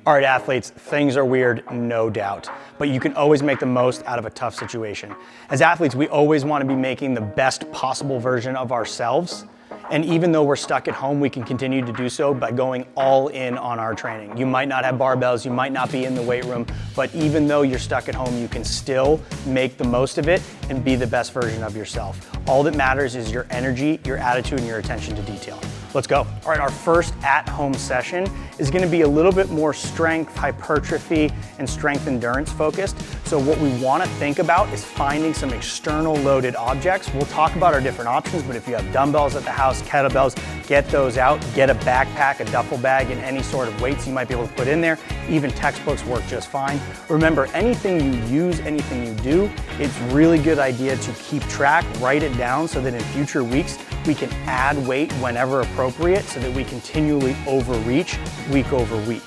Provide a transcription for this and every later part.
All right, athletes, things are weird, no doubt, but you can always make the most out of a tough situation. As athletes, we always want to be making the best possible version of ourselves. And even though we're stuck at home, we can continue to do so by going all in on our training. You might not have barbells, you might not be in the weight room, but even though you're stuck at home, you can still make the most of it and be the best version of yourself. All that matters is your energy, your attitude, and your attention to detail. Let's go. All right, our first at-home session is gonna be a little bit more strength, hypertrophy, and strength endurance focused. So what we wanna think about is finding some external loaded objects. We'll talk about our different options, but if you have dumbbells at the house, kettlebells, get those out. Get a backpack, a duffel bag, and any sort of weights you might be able to put in there. Even textbooks work just fine. Remember, anything you use, anything you do, it's really good idea to keep track, write it down so that in future weeks, we can add weight whenever appropriate so that we continually overreach week over week.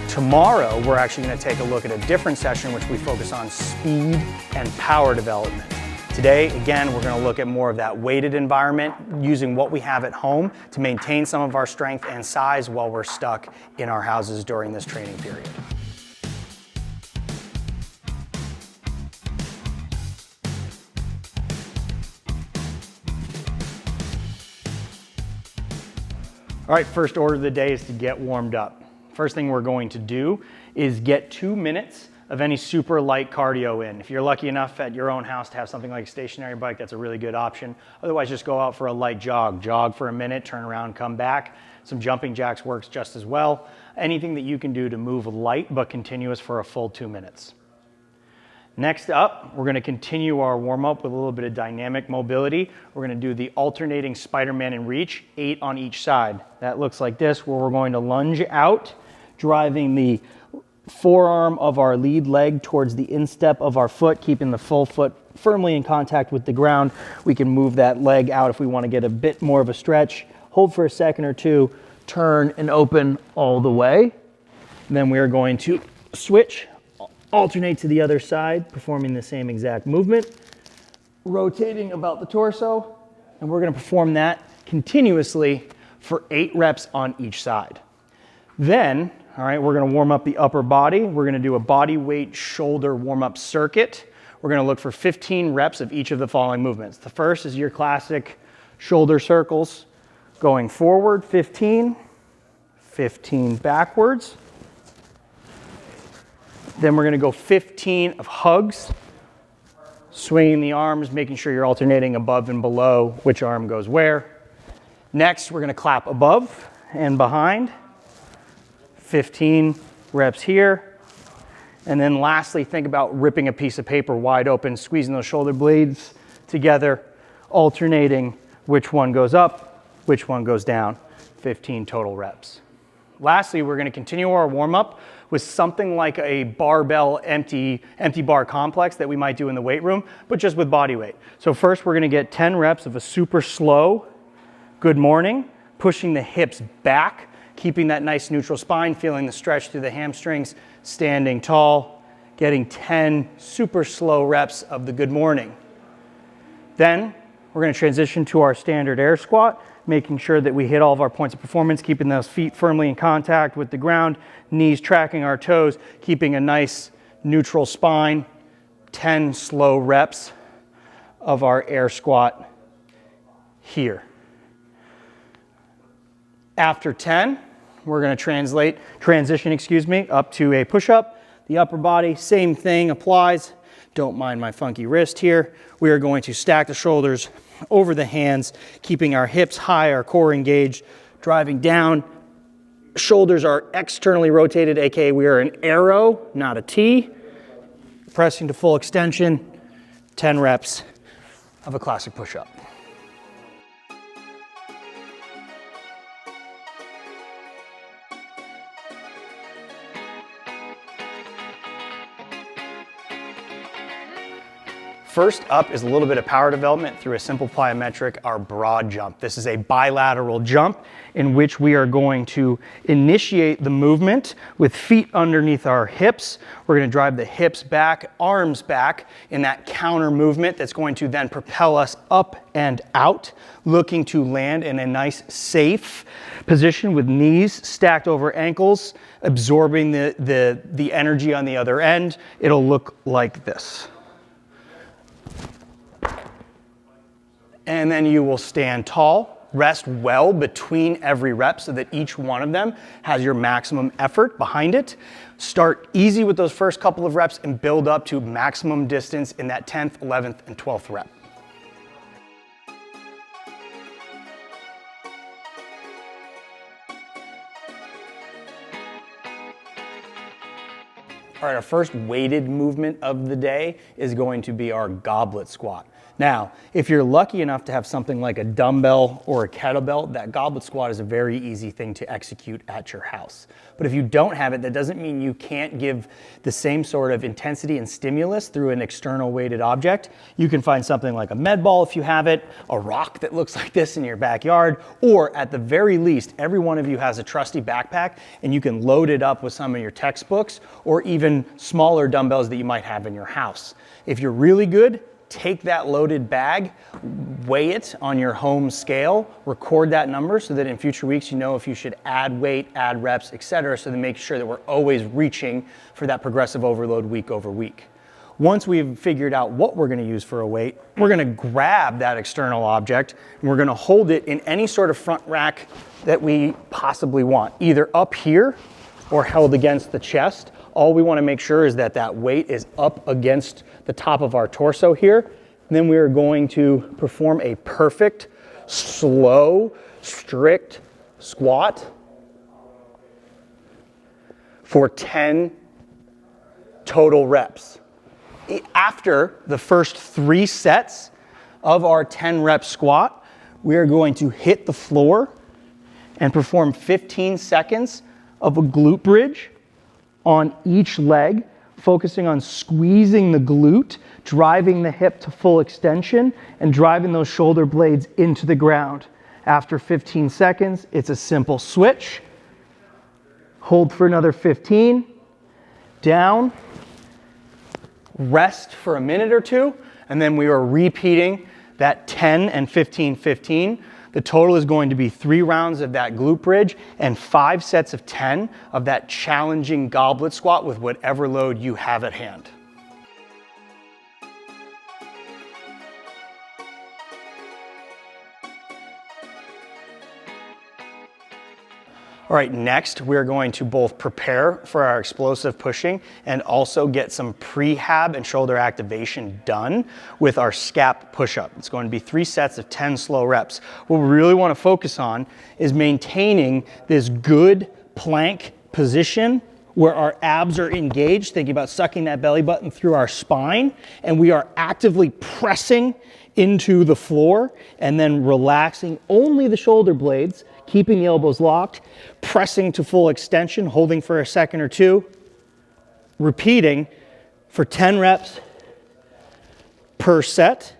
Tomorrow, we're actually gonna take a look at a different session which we focus on speed and power development. Today, again, we're gonna look at more of that weighted environment using what we have at home to maintain some of our strength and size while we're stuck in our houses during this training period. All right, first order of the day is to get warmed up. First thing we're going to do is get 2 minutes of any super light cardio in. If you're lucky enough at your own house to have something like a stationary bike, that's a really good option. Otherwise, just go out for a light jog. Jog for a minute, turn around, come back. Some jumping jacks works just as well. Anything that you can do to move light but continuous for a full 2 minutes. Next up, we're gonna continue our warm-up with a little bit of dynamic mobility. We're gonna do the alternating Spider-Man and reach, 8 on each side. That looks like this, where we're going to lunge out, driving the forearm of our lead leg towards the instep of our foot, keeping the full foot firmly in contact with the ground. We can move that leg out if we wanna get a bit more of a stretch. Hold for a second or two, turn and open all the way. And then we are going to switch, alternate to the other side, performing the same exact movement, rotating about the torso, and we're gonna perform that continuously for 8 reps on each side. Then, all right, we're gonna warm up the upper body. We're gonna do a body weight shoulder warm-up circuit. We're gonna look for 15 reps of each of the following movements. The first is your classic shoulder circles, going forward, 15, 15 backwards. Then we're gonna go 15 of hugs, swinging the arms, making sure you're alternating above and below which arm goes where. Next, we're gonna clap above and behind, 15 reps here. And then lastly, think about ripping a piece of paper wide open, squeezing those shoulder blades together, alternating which one goes up, which one goes down, 15 total reps. Lastly, we're gonna continue our warm-up with something like a barbell empty bar complex that we might do in the weight room, but just with body weight. So first we're gonna get 10 reps of a super slow good morning, pushing the hips back, keeping that nice neutral spine, feeling the stretch through the hamstrings, standing tall, getting 10 super slow reps of the good morning. Then we're gonna transition to our standard air squat, making sure that we hit all of our points of performance, keeping those feet firmly in contact with the ground, knees tracking our toes, keeping a nice neutral spine, 10 slow reps of our air squat here. After 10, we're gonna transition up to a push-up. The upper body, same thing applies. Don't mind my funky wrist here. We are going to stack the shoulders over the hands, keeping our hips high, our core engaged, driving down. Shoulders are externally rotated, aka we are an arrow, not a T. Pressing to full extension, 10 reps of a classic push-up. First up is a little bit of power development through a simple plyometric, our broad jump. This is a bilateral jump in which we are going to initiate the movement with feet underneath our hips. We're going to drive the hips back, arms back in that counter movement that's going to then propel us up and out, looking to land in a nice safe position with knees stacked over ankles, absorbing the energy on the other end. It'll look like this. And then you will stand tall, rest well between every rep so that each one of them has your maximum effort behind it. Start easy with those first couple of reps and build up to maximum distance in that 10th, 11th, and 12th rep. All right, our first weighted movement of the day is going to be our goblet squat. Now, if you're lucky enough to have something like a dumbbell or a kettlebell, that goblet squat is a very easy thing to execute at your house. But if you don't have it, that doesn't mean you can't give the same sort of intensity and stimulus through an external weighted object. You can find something like a med ball if you have it, a rock that looks like this in your backyard, or at the very least, every one of you has a trusty backpack and you can load it up with some of your textbooks or even smaller dumbbells that you might have in your house. If you're really good, take that loaded bag, weigh it on your home scale, record that number so that in future weeks you know if you should add weight, add reps, etc., so to make sure that we're always reaching for that progressive overload week over week. Once we've figured out what we're going to use for a weight, we're going to grab that external object and we're going to hold it in any sort of front rack that we possibly want, either up here or held against the chest. All we want to make sure is that that weight is up against the top of our torso here. And then we are going to perform a perfect, slow, strict squat for 10 total reps. After the first 3 sets of our 10 rep squat, we are going to hit the floor and perform 15 seconds of a glute bridge on each leg, focusing on squeezing the glute, driving the hip to full extension, and driving those shoulder blades into the ground. After 15 seconds, it's a simple switch. Hold for another 15, down, rest for a minute or two, and then we are repeating that 10 and 15, 15. The total is going to be 3 rounds of that glute bridge and 5 sets of 10 of that challenging goblet squat with whatever load you have at hand. All right, next we're going to both prepare for our explosive pushing and also get some prehab and shoulder activation done with our scap push-up. It's going to be 3 sets of 10 slow reps. What we really want to focus on is maintaining this good plank position where our abs are engaged, thinking about sucking that belly button through our spine, and we are actively pressing into the floor and then relaxing only the shoulder blades, keeping the elbows locked, pressing to full extension, holding for a second or two, repeating for 10 reps per set,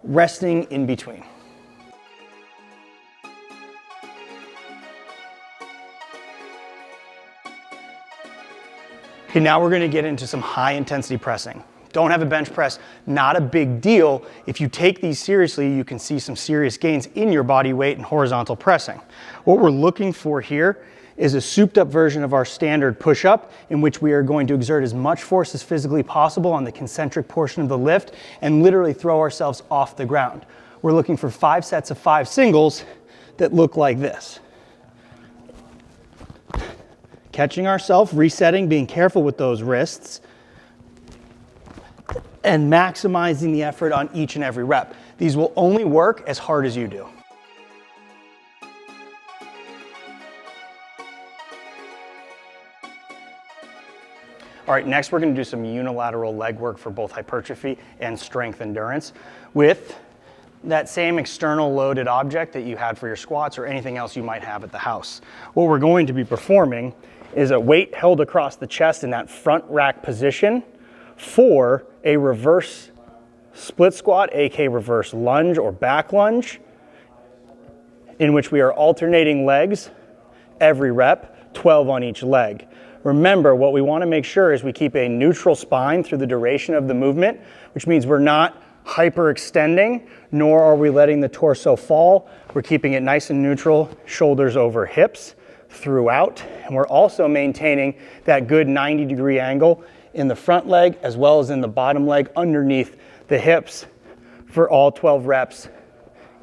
resting in between. Okay, now we're going to get into some high intensity pressing. Don't have a bench press, not a big deal. If you take these seriously, you can see some serious gains in your body weight and horizontal pressing. What we're looking for here is a souped up version of our standard push-up in which we are going to exert as much force as physically possible on the concentric portion of the lift and literally throw ourselves off the ground. We're looking for 5 sets of 5 singles that look like this. Catching ourselves, resetting, being careful with those wrists, and maximizing the effort on each and every rep. These will only work as hard as you do. All right, next we're going to do some unilateral leg work for both hypertrophy and strength endurance with that same external loaded object that you had for your squats or anything else you might have at the house. What we're going to be performing is a weight held across the chest in that front rack position for a reverse split squat, aka reverse lunge or back lunge, in which we are alternating legs every rep, 12 on each leg. Remember, what we want to make sure is we keep a neutral spine through the duration of the movement, which means we're not hyperextending, nor are we letting the torso fall. We're keeping it nice and neutral, shoulders over hips throughout, and we're also maintaining that good 90-degree angle in the front leg as well as in the bottom leg underneath the hips for all 12 reps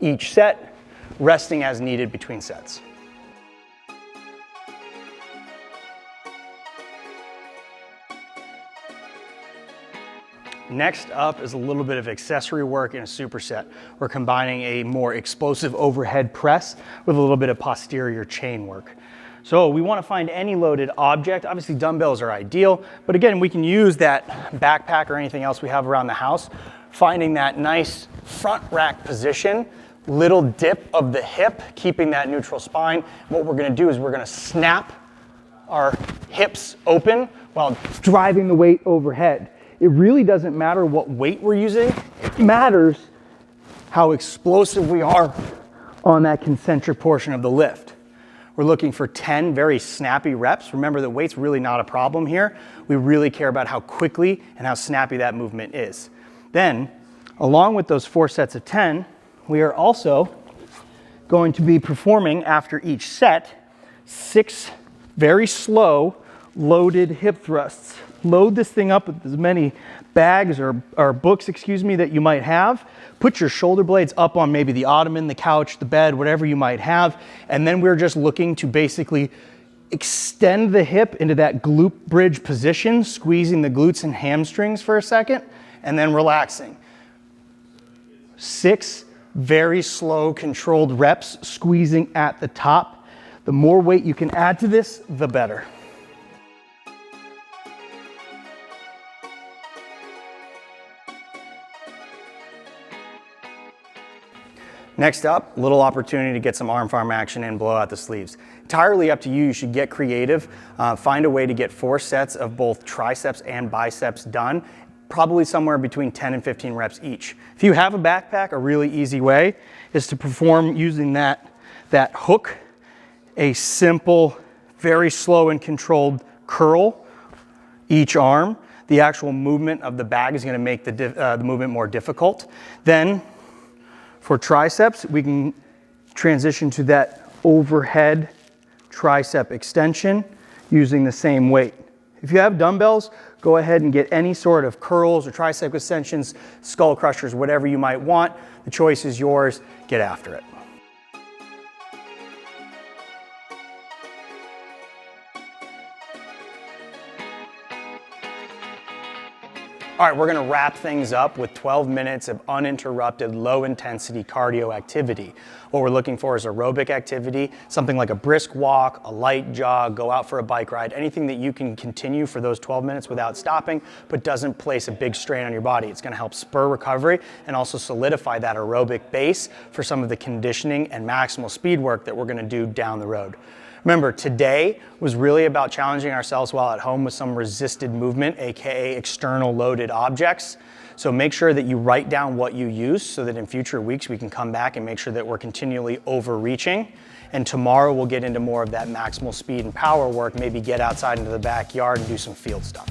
each set, resting as needed between sets. Next up is a little bit of accessory work in a superset. We're combining a more explosive overhead press with a little bit of posterior chain work. So we want to find any loaded object. Obviously dumbbells are ideal, but again, we can use that backpack or anything else we have around the house, finding that nice front rack position, little dip of the hip, keeping that neutral spine. What we're going to do is we're going to snap our hips open while driving the weight overhead. It really doesn't matter what weight we're using. It matters how explosive we are on that concentric portion of the lift. We're looking for 10 very snappy reps. Remember that weight's really not a problem here. We really care about how quickly and how snappy that movement is. Then, along with those 4 sets of 10, we are also going to be performing after each set 6 very slow loaded hip thrusts. Load this thing up with as many bags or books, that you might have. Put your shoulder blades up on maybe the ottoman, the couch, the bed, whatever you might have. And then we're just looking to basically extend the hip into that glute bridge position, squeezing the glutes and hamstrings for a second, and then relaxing. 6 very slow, controlled reps, squeezing at the top. The more weight you can add to this, the better. Next up, little opportunity to get some arm farm action and blow out the sleeves. Entirely up to you. You should get creative. Find a way to get 4 sets of both triceps and biceps done, probably somewhere between 10 and 15 reps each. If you have a backpack, a really easy way is to perform using that hook, a simple, very slow and controlled curl each arm. The actual movement of the bag is going to make the movement more difficult. Then, for triceps, we can transition to that overhead tricep extension using the same weight. If you have dumbbells, go ahead and get any sort of curls or tricep extensions, skull crushers, whatever you might want. The choice is yours. Get after it. All right, we're gonna wrap things up with 12 minutes of uninterrupted, low-intensity cardio activity. What we're looking for is aerobic activity, something like a brisk walk, a light jog, go out for a bike ride, anything that you can continue for those 12 minutes without stopping, but doesn't place a big strain on your body. It's gonna help spur recovery and also solidify that aerobic base for some of the conditioning and maximal speed work that we're gonna do down the road. Remember, today was really about challenging ourselves while at home with some resisted movement, aka external loaded objects. So make sure that you write down what you use so that in future weeks we can come back and make sure that we're continually overreaching. And tomorrow we'll get into more of that maximal speed and power work, maybe get outside into the backyard and do some field stuff.